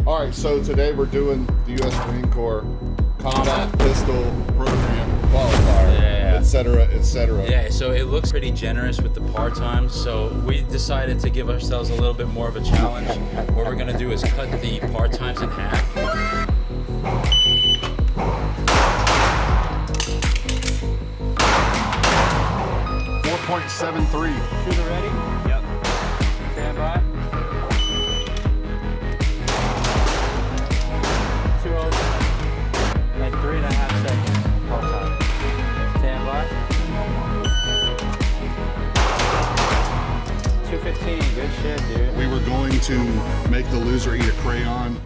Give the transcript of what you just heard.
All right, so today we're doing the U.S. Marine Corps Combat Pistol Program Qualifier, etc., etc. Yeah, so it looks pretty generous with the par times, so we decided to give ourselves a little bit more of a challenge. What we're gonna do is cut the par times in half. 4.73. Shooter ready? Yep. Stand by. 2:07 and 3.5 seconds par time. Stand by. 2:15. Good shit, dude. We were going to make the loser eat a crayon.